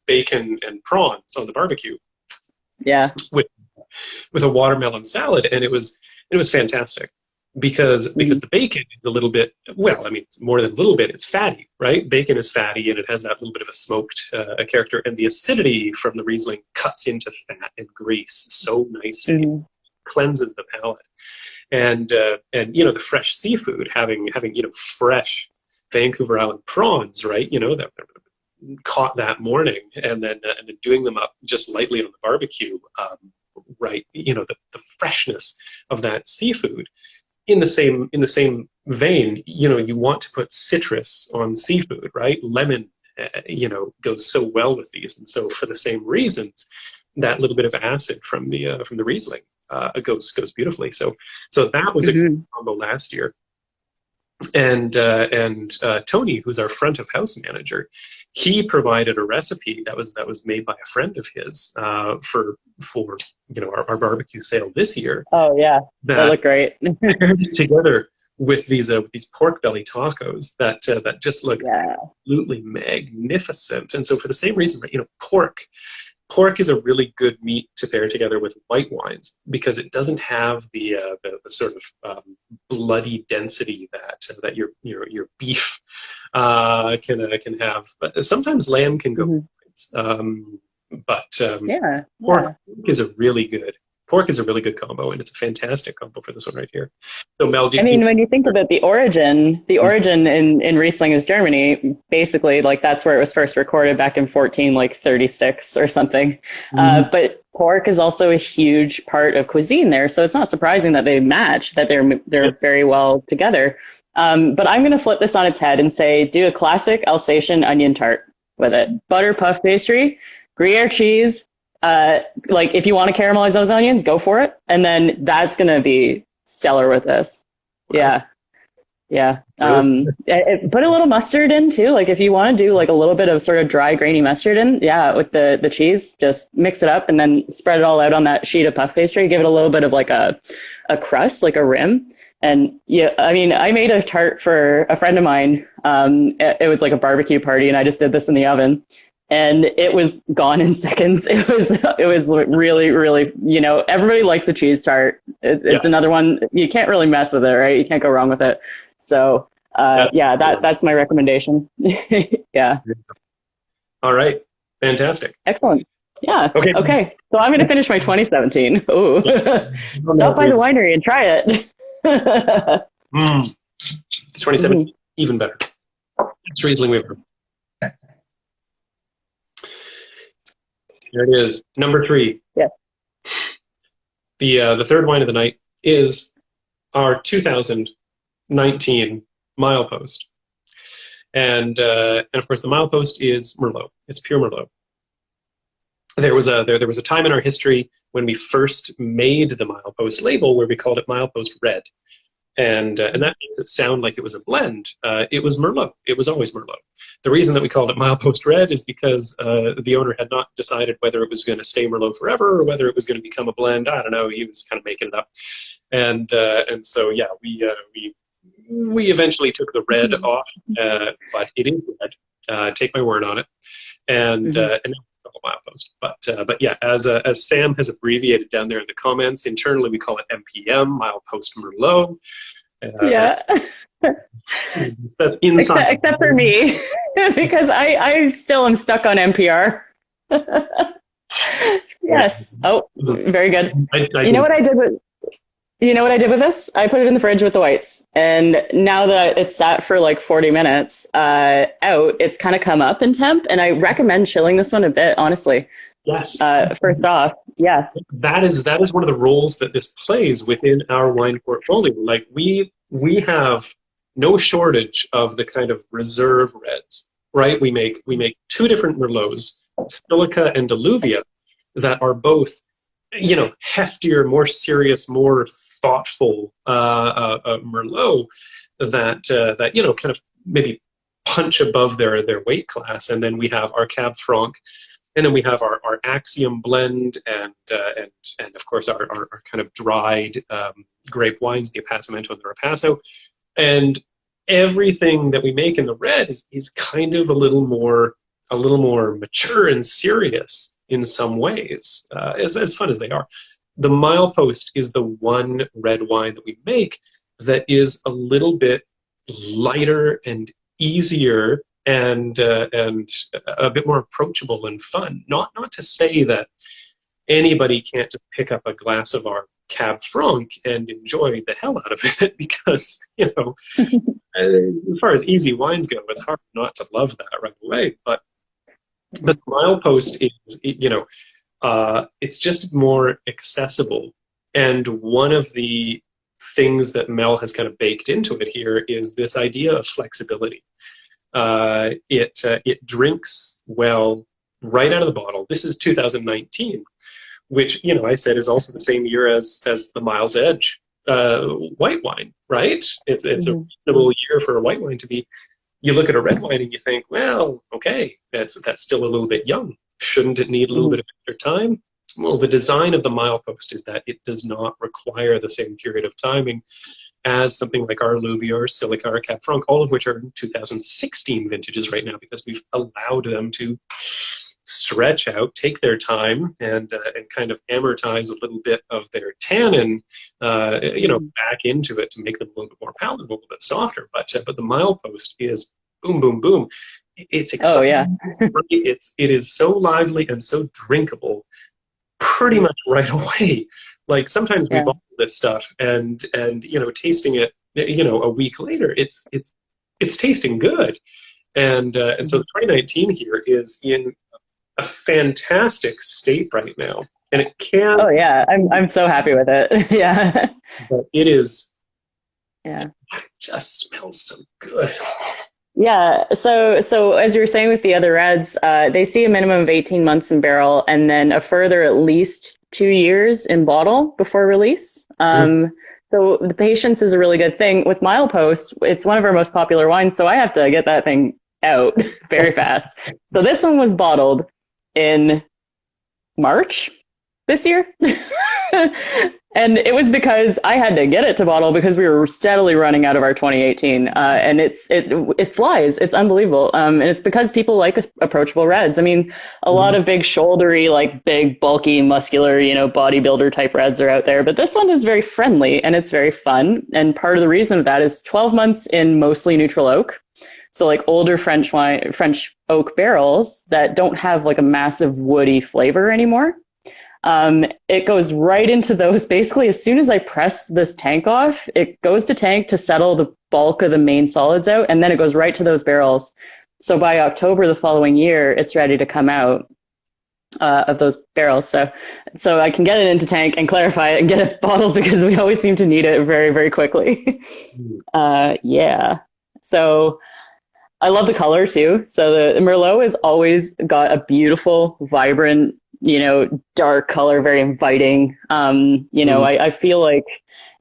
bacon and prawns on the barbecue. Yeah. With a watermelon salad, and it was fantastic because the bacon is a little bit, it's more than a little bit. It's fatty, right? Bacon is fatty, and it has that little bit of a smoked character, and the acidity from the Riesling cuts into fat and grease so nicely. Cleanses the palate, and the fresh seafood, having fresh Vancouver Island prawns, right? That caught that morning, and then doing them up just lightly on the barbecue, right? The freshness of that seafood. In the same vein, you want to put citrus on seafood, right? Lemon, goes so well with these, and so for the same reasons, that little bit of acid from the Riesling goes beautifully. So that was a good combo last year. And Tony, who's our front of house manager, he provided a recipe that was made by a friend of his for our barbecue sale this year. Oh yeah, that looked great. Together with these pork belly tacos that just look absolutely magnificent. And so for the same reason, Pork is a really good meat to pair together with white wines because it doesn't have the sort of bloody density that your beef can have. But sometimes lamb can go. Pork is a really good combo, and it's a fantastic combo for this one right here. So Mel, when you think about the origin in Riesling is Germany, basically that's where it was first recorded back in 1436 or something. But pork is also a huge part of cuisine there, so it's not surprising that they match, that they're very well together. But I'm going to flip this on its head and say do a classic Alsatian onion tart with it. Butter puff pastry, Gruyere cheese. Like if you want to caramelize those onions, go for it. And then that's going to be stellar with this. Yeah. Yeah. Put a little mustard in too. Like if you want to do like a little bit of sort of dry, grainy mustard in, yeah, with the cheese, just mix it up and then spread it all out on that sheet of puff pastry. Give it a little bit of like a crust, like a rim. And yeah, I mean, I made a tart for a friend of mine. It was like a barbecue party and I just did this in the oven and it was gone in seconds. It was really, really, you know, everybody likes a cheese tart. It's another one. You can't really mess with it, right? You can't go wrong with it. So, that's my recommendation. Yeah. All right. Fantastic. Excellent. Yeah. Okay. Okay. So I'm going to finish my 2017. Ooh. Stop by the winery and try it. 2017, even better. It's Riesling Weaver. There it is. Number 3. Yeah. The third wine of the night is our 2019 milepost. And of course the milepost is Merlot. It's pure Merlot. There was a time in our history when we first made the milepost label where we called it milepost red. And that makes it sound like it was a blend. It was Merlot. It was always Merlot. The reason that we called it milepost red is because the owner had not decided whether it was going to stay Merlot forever or whether it was going to become a blend. I don't know. He was kind of making it up. And so yeah, we eventually took the red off, but it is red. Take my word on it. And milepost. But yeah, as Sam has abbreviated down there in the comments, internally we call it MPM, milepost Merlot. Yeah. That's inside. Except for me, because I still am stuck on NPR. Yes. Oh, very good. You know what I did with this? I put it in the fridge with the whites, and now that it's sat for like 40 minutes out, it's kind of come up in temp, and I recommend chilling this one a bit, honestly. Yes. First off, yeah. That is one of the roles that this plays within our wine portfolio. Like we have no shortage of the kind of reserve reds, right? We make 2 different Merlots, Silica and Alluvia, that are both, you know, heftier, more serious, more thoughtful Merlot that you know, kind of maybe punch above their weight class. And then we have our Cab Franc, and then we have our Axiom blend, and of course our kind of dried grape wines, the Appassimento and the Rapasso. And everything that we make in the red is kind of a little more mature and serious in some ways, as fun as they are. The milepost is the one red wine that we make that is a little bit lighter and easier and a bit more approachable and fun. Not to say that anybody can't just pick up a glass of our Cab Franc and enjoy the hell out of it, because, you know, as far as easy wines go, it's hard not to love that right away. But the milepost is, you know, it's just more accessible. And one of the things that Mel has kind of baked into it here is this idea of flexibility. It drinks well right out of the bottle. This is 2019, which, you know, I said is also the same year as the Miles Edge white wine, right? It's a reasonable year for a white wine to be. You look at a red wine and you think, well, okay, that's still a little bit young. Shouldn't it need a little bit of extra time? Well, the design of the milepost is that it does not require the same period of timing as something like our Alluvia or Silica or Cab Franc, all of which are 2016 vintages right now, because we've allowed them to stretch out, take their time, and kind of amortize a little bit of their tannin, you know, back into it to make them a little bit more palatable, a little bit softer. But the milepost is boom, boom, boom. It's exciting. Oh yeah. It is so lively and so drinkable, pretty much right away. Like sometimes we bottle this stuff and you know, tasting it, you know, a week later, it's tasting good. And so the 2019 here is in a fantastic state right now. and it can, Oh yeah, I'm so happy with it. Yeah. but it is, Yeah. it just smells so good. Yeah. So as you were saying with the other reds, they see a minimum of 18 months in barrel and then a further at least 2 years in bottle before release. So the patience is a really good thing. With Milepost, it's one of our most popular wines, so I have to get that thing out very fast. So this one was bottled in March this year. And it was because I had to get it to bottle because we were steadily running out of our 2018. And it flies. It's unbelievable. And it's because people like approachable reds. I mean, a lot of big shouldery, like big, bulky, muscular, bodybuilder type reds are out there. But this one is very friendly and it's very fun. And part of the reason of that is 12 months in mostly neutral oak. So like older French oak barrels that don't have like a massive woody flavor anymore. It goes right into those. Basically, as soon as I press this tank off, it goes to tank to settle the bulk of the main solids out, and then it goes right to those barrels. So by October the following year, it's ready to come out of those barrels. So I can get it into tank and clarify it and get it bottled because we always seem to need it very, very quickly. Yeah. So I love the color too. So the Merlot has always got a beautiful, vibrant, dark color, very inviting. I feel like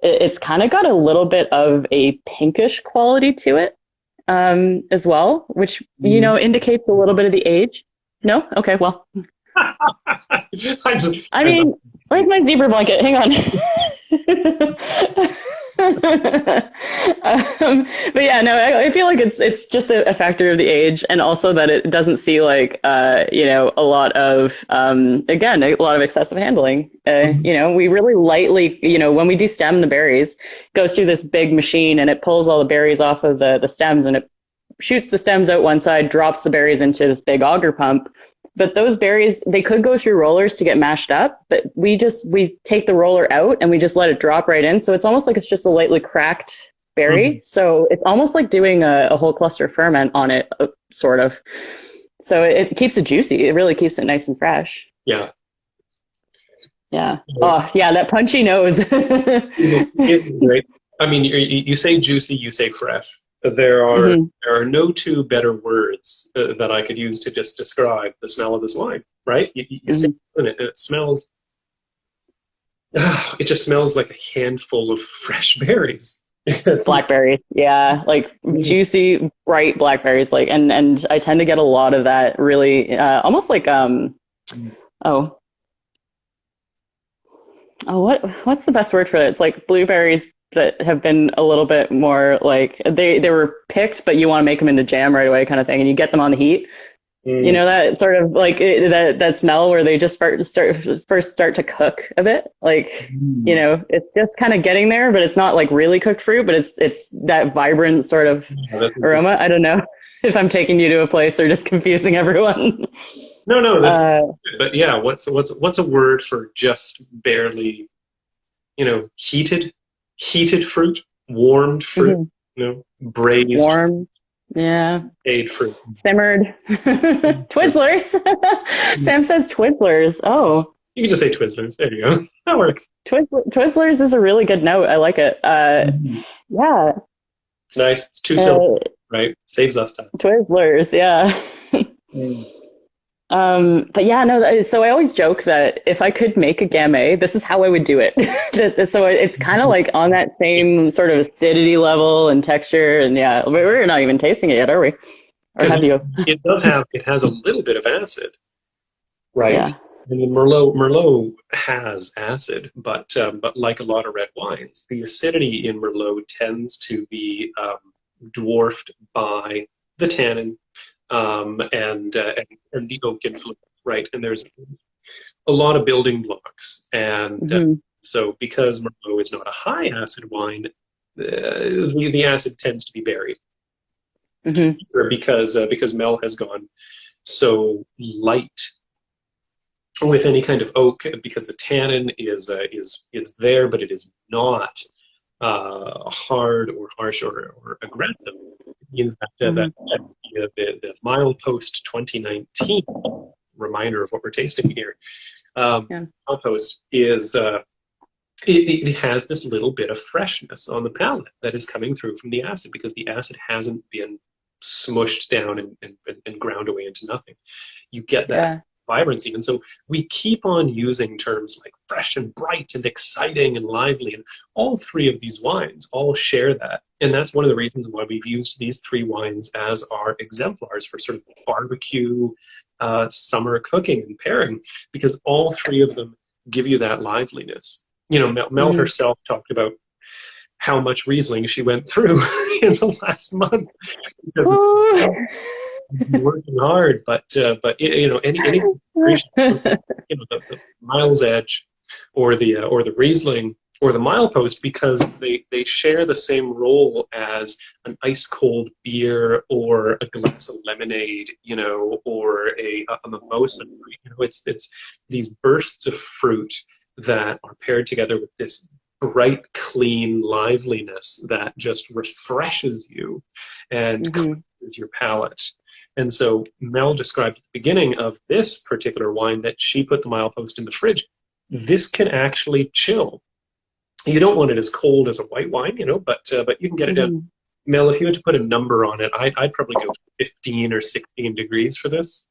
it's kind of got a little bit of a pinkish quality to it as well, which, indicates a little bit of the age. No? Okay, well. I mean, where's my zebra blanket? Hang on. But yeah, no, I feel like it's just a factor of the age, and also that it doesn't see like a lot of again a lot of excessive handling. We really lightly, when we do stem the berries, it goes through this big machine and it pulls all the berries off of the stems and it shoots the stems out one side, drops the berries into this big auger pump. But those berries, they could go through rollers to get mashed up, but we take the roller out and we just let it drop right in. So it's almost like it's just a lightly cracked berry. So it's almost like doing a whole cluster ferment on it, sort of. So it keeps it juicy. It really keeps it nice and fresh. Yeah. Yeah. Oh, yeah, that punchy nose. It's great. I mean, you say juicy, you say fresh. There are no two better words that I could use to just describe the smell of this wine, right? You say it smells, it just smells like a handful of fresh berries. Blackberries, yeah, like juicy, bright blackberries, like, and I tend to get a lot of that really, almost like, what's the best word for it? It's like blueberries that have been a little bit more like they were picked, but you want to make them into jam right away, kind of thing, and you get them on the heat. That sort of like that smell where they just first start to cook a bit. Like it's just kind of getting there, but it's not like really cooked fruit, but it's that vibrant sort of aroma. I don't know if I'm taking you to a place or just confusing everyone. No, that's good. But yeah, what's a word for just barely, heated fruit, warmed fruit, braised, warm, yeah, aged fruit, simmered, Twizzlers. Sam says Twizzlers. Oh, you can just say Twizzlers. There you go. That works. Twizzlers is a really good note. I like it. Yeah, it's nice. It's 2 syllables, right? Saves us time. Twizzlers, yeah. But yeah, no, so I always joke that if I could make a Gamay, this is how I would do it. So it's kind of like on that same sort of acidity level and texture. And yeah, we're not even tasting it yet, are we? Or have you? It has a little bit of acid, right? Yeah. I mean, Merlot has acid, but like a lot of red wines, the acidity in Merlot tends to be dwarfed by the tannin, and the oak influence, right? And there's a lot of building blocks, and so because Merlot is not a high acid wine, the acid tends to be buried. Or because Mel has gone so light with any kind of oak, because the tannin is there, but it is not hard or harsh or aggressive. It means that the Milepost 2019 reminder of what we're tasting here Yeah. Compost is it has this little bit of freshness on the palate that is coming through from the acid because the acid hasn't been smushed down and ground away into nothing. You get that Yeah. vibrancy. And so we keep on using terms like fresh and bright and exciting and lively. And all three of these wines all share that. And that's one of the reasons why we've used these three wines as our exemplars for sort of barbecue, summer cooking and pairing, because all three of them give you that liveliness. You know, Mel herself talked about how much Riesling she went through in the last month because working hard, but you know, any you know, the Miles Edge or the Riesling or the Milepost, because they share the same role as an ice cold beer or a glass of lemonade, you know, or a mimosa. You know, it's these bursts of fruit that are paired together with this bright, clean liveliness that just refreshes you and cleanses your palate. And so Mel described at the beginning of this particular wine that she put the Milepost in the fridge. This can actually chill. You don't want it as cold as a white wine, you know, but you can get it down. Mel, if you had to put a number on it, I'd probably go 15 or 16 degrees for this.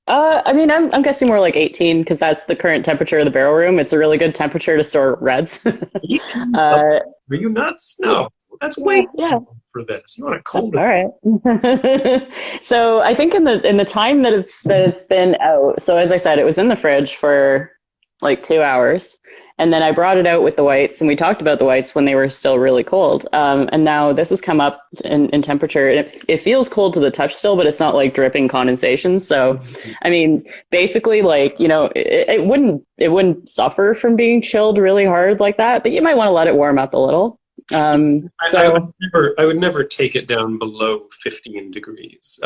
I mean, I'm guessing more like 18 because that's the current temperature of the barrel room. It's a really good temperature to store reds. 18? Are you nuts? No, that's way for this. You want it colder. All right. So I think in the time that it's been out. So as I said, it was in the fridge for like 2 hours. And then I brought it out with the whites, and we talked about the whites when they were still really cold. And now this has come up in temperature. It feels cold to the touch still, but it's not like dripping condensation. So, I mean, basically, like, you know, it wouldn't suffer from being chilled really hard like that, but you might want to let it warm up a little. I would never take it down below 15 degrees.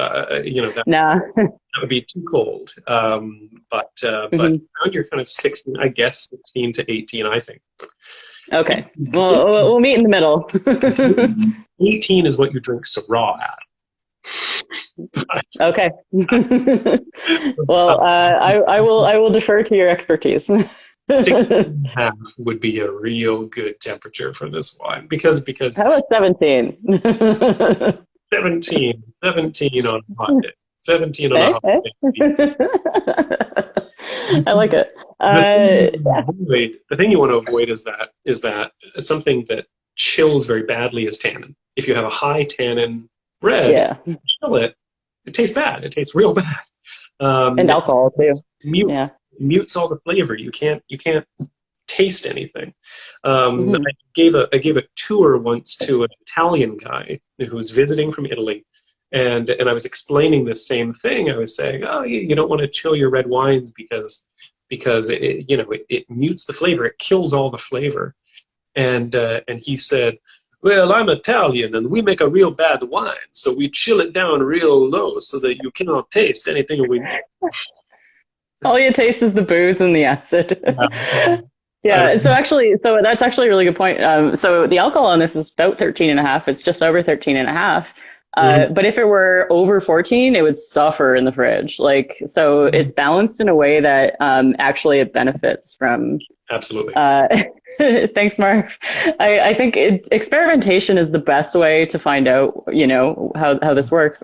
You know, that would be too cold. But around your kind of 16, I guess 16 to 18, I think. Okay. Well, we'll meet in the middle. 18 is what you drink Syrah at. Okay. Well, I will defer to your expertise. 6.5 would be a real good temperature for this wine because how about 17? 17 on a hot day. 17 on a hot day. I like it. The thing you want to avoid is that something that chills very badly is tannin. If you have a high tannin red, chill it. It tastes bad. It tastes real bad. And alcohol too. Mutes all the flavor. You can't taste anything. I gave a tour once to an Italian guy who was visiting from Italy, and I was explaining the same thing. I was saying, oh, you don't want to chill your red wines because it mutes the flavor. It kills all the flavor. And he said, well, I'm Italian and we make a real bad wine, so we chill it down real low so that you cannot taste anything we make. All you taste is the booze and the acid. Yeah. So that's actually a really good point. So the alcohol on this is about 13.5. It's just over 13.5. But if it were over 14, it would suffer in the fridge. So it's balanced in a way that actually it benefits from. Absolutely. Thanks, Marv. I think experimentation is the best way to find out, how this works.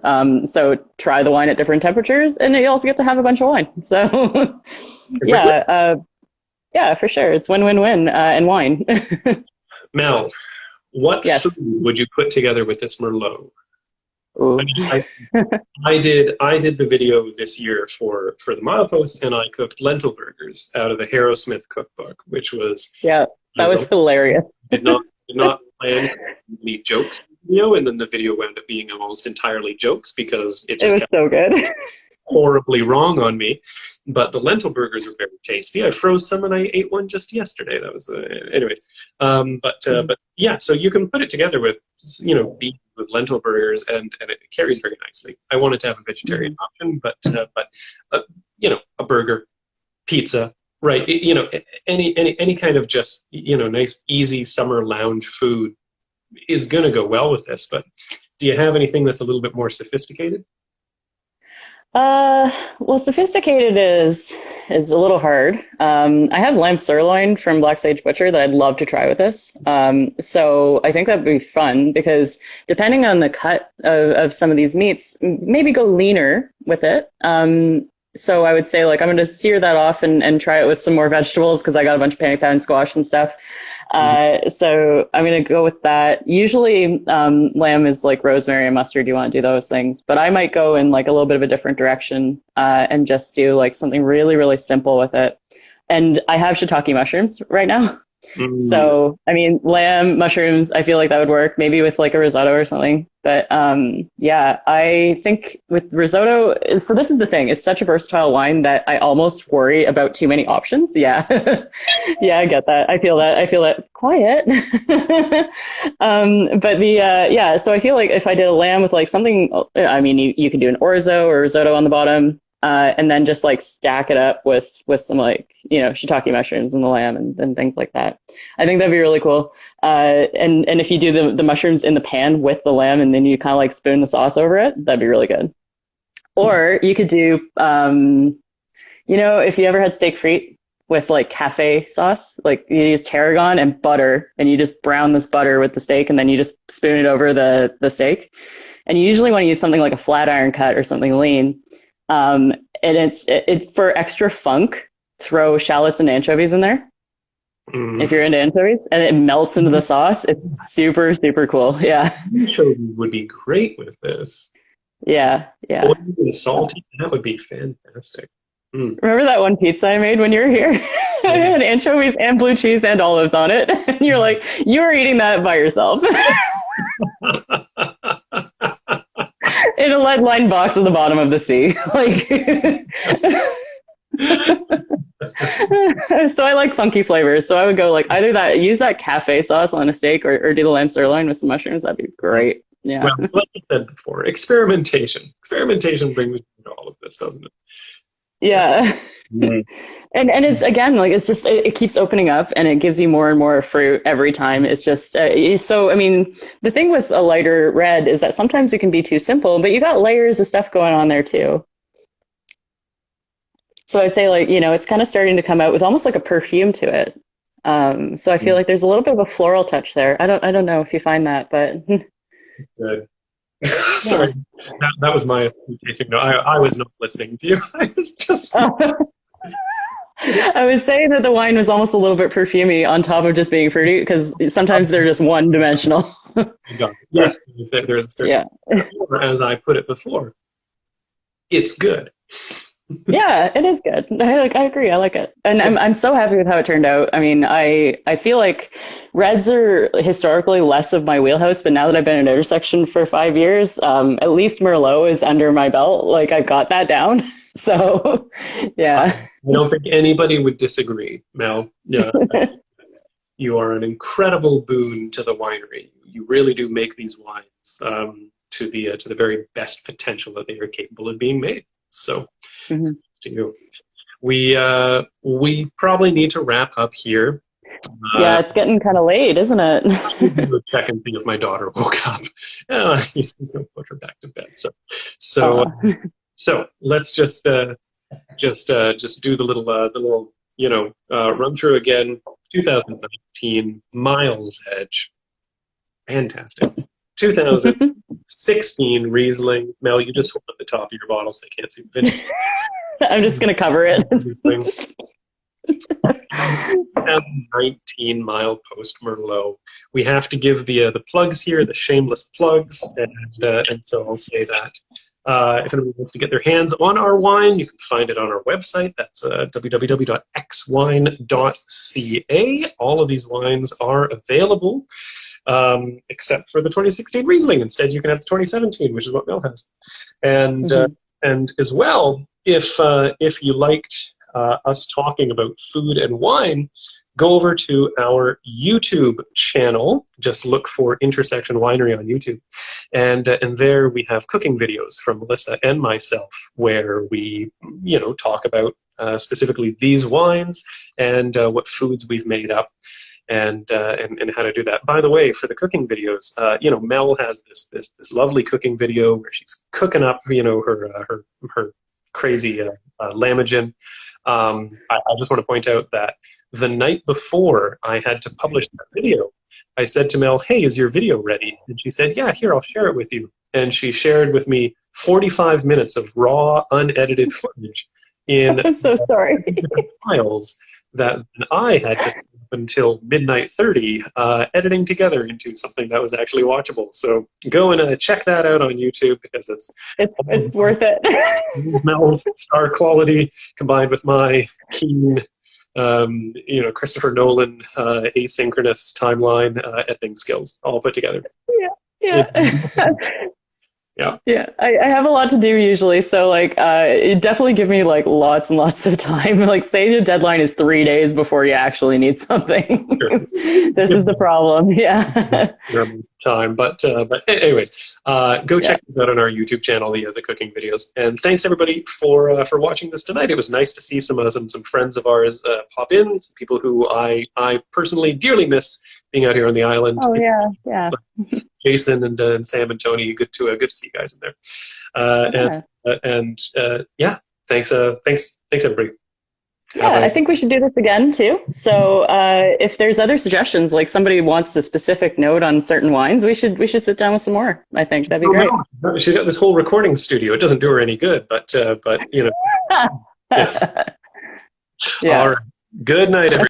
So try the wine at different temperatures, and you also get to have a bunch of wine. So yeah, for sure. It's win-win-win in wine. Mel, what food would you put together with this Merlot? I did the video this year for the Milepost, and I cooked lentil burgers out of the Harrow Smith cookbook, which was that was hilarious. Did not plan any jokes in the video, and then the video wound up being almost entirely jokes because it was so good. Horribly wrong on me. But the lentil burgers are very tasty. I froze some and I ate one just yesterday. That was anyways. But yeah, so you can put it together with beef with lentil burgers, and it carries very nicely. I wanted to have a vegetarian option, but a burger, pizza, right? Any kind of just nice easy summer lounge food is gonna go well with this. But do you have anything that's a little bit more sophisticated? Well, sophisticated is is a little hard. I have lamb sirloin from Black Sage Butcher that I'd love to try with this. So I think that'd be fun because depending on the cut of some of these meats, maybe go leaner with it. So I would say like I'm going to sear that off and try it with some more vegetables because I got a bunch of panic pan squash and stuff. So I'm going to go with that. Usually, lamb is like rosemary and mustard. You want to do those things, but I might go in like a little bit of a different direction, and just do like something really, really simple with it. And I have shiitake mushrooms right now. So, I mean, lamb, mushrooms, I feel like that would work maybe with like a risotto or something. But yeah, I think with risotto, so this is the thing. It's such a versatile wine that I almost worry about too many options. Yeah. Yeah, I get that. I feel that. I feel that quiet. But yeah, so I feel like if I did a lamb with like something, I mean, you could do an orzo or risotto on the bottom. And then just like stack it up with some like, shiitake mushrooms and the lamb and things like that. I think that'd be really cool. And if you do the mushrooms in the pan with the lamb and then you kind of like spoon the sauce over it, that'd be really good. Or you could do, if you ever had steak frite with like cafe sauce, like you use tarragon and butter and you just brown this butter with the steak and then you just spoon it over the steak. And you usually want to use something like a flat iron cut or something lean. And it's for extra funk, throw shallots and anchovies in there. If you're into anchovies, and it melts into the sauce. It's super, super cool. Yeah. Anchovy would be great with this. Yeah. Yeah. Oily and salty, that would be fantastic. Remember that one pizza I made when you were here? I had anchovies and blue cheese and olives on it. And you're like, you were eating that by yourself. In a lead-lined box at the bottom of the sea. Like, so I like funky flavors. So I would go like either that, use that cafe sauce on a steak, or do the lamb sirloin with some mushrooms. That'd be great. Yeah. Well, like I said before, experimentation brings you to all of this, doesn't it? Yeah. And it's again, like, it's just, it keeps opening up and it gives you more and more fruit every time. It's just, so, I mean, the thing with a lighter red is that sometimes it can be too simple, but you got layers of stuff going on there too. So I'd say like, it's kind of starting to come out with almost like a perfume to it. So I feel like there's a little bit of a floral touch there. I don't know if you find that, but. Good. Sorry, that was my tasting. No, I was not listening to you. I was just. I was saying that the wine was almost a little bit perfumey on top of just being fruity, because sometimes they're just one-dimensional. Yes, there's a certain. As I put it before, it's good. Yeah, it is good. I agree. I like it, and I'm so happy with how it turned out. I mean, I feel like reds are historically less of my wheelhouse, but now that I've been in intersection for 5 years, at least Merlot is under my belt. Like, I've got that down. So, yeah. I don't think anybody would disagree, Mel. Yeah, you are an incredible boon to the winery. You really do make these wines to the very best potential that they are capable of being made. So, to you. We probably need to wrap up here. Yeah, it's getting kind of late, isn't it? Check and see if my daughter woke up. You can put her back to bed. So let's just do the little run through again. 2019 Miles Edge, fantastic. 2016 Riesling. Mel, you just hold up the top of your bottle so I can't see the vintage. I'm just gonna cover it. 2019 Mile Post Merlot. We have to give the plugs here, the shameless plugs, and so I'll say that. If anyone wants to get their hands on our wine, you can find it on our website. That's www.xwine.ca. All of these wines are available, except for the 2016 Riesling. Instead, you can have the 2017, which is what Mel has. And as well, if you liked us talking about food and wine, go over to our YouTube channel. Just look for Intersection Winery on YouTube. And there we have cooking videos from Melissa and myself where we, talk about specifically these wines and what foods we've made up and how to do that. By the way, for the cooking videos, Mel has this lovely cooking video where she's cooking up, her crazy Lamagen. I just want to point out that the night before I had to publish that video, I said to Mel, "Hey, is your video ready?" And she said, "Yeah, here, I'll share it with you." And she shared with me 45 minutes of raw, unedited footage in I'm so sorry. files that I had to stay up until midnight 30 editing together into something that was actually watchable. So go and check that out on YouTube, because It's worth it. Mel's star quality combined with my keen, Christopher Nolan asynchronous timeline editing skills all put together. Yeah. Yeah. Yeah, I have a lot to do usually, so like it definitely give me like lots and lots of time. Like say the deadline is 3 days before you actually need something. Sure. This is the problem. Yeah. Time, but anyways, go check this out on our YouTube channel, the cooking videos. And thanks everybody for watching this tonight. It was nice to see some friends of ours pop in, some people who I personally dearly miss being out here on the island. Oh yeah. Jason and Sam and Tony, good to see you guys in there. Thanks everybody. Yeah, I think we should do this again too. So if there's other suggestions, like somebody wants a specific note on certain wines, we should sit down with some more. I think that'd be great. No, she's got this whole recording studio. It doesn't do her any good, but you know. Yeah. Yeah. All right. Good night, everybody.